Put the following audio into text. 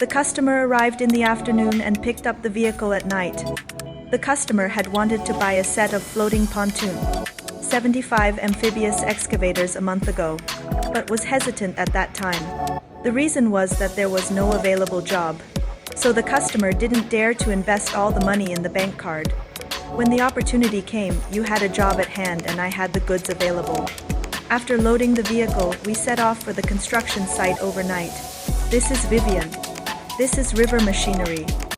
The customer arrived in the afternoon and picked up the vehicle at night. The customer had wanted to buy a set of floating pontoon, 75 amphibious excavators a month ago, but was hesitant at that time. The reason was that there was no available job. So the customer didn't dare to invest all the money in the bank card. When the opportunity came, you had a job at hand and I had the goods available. After loading the vehicle, we set off for the construction site overnight. This is Vivian. This is River Machinery.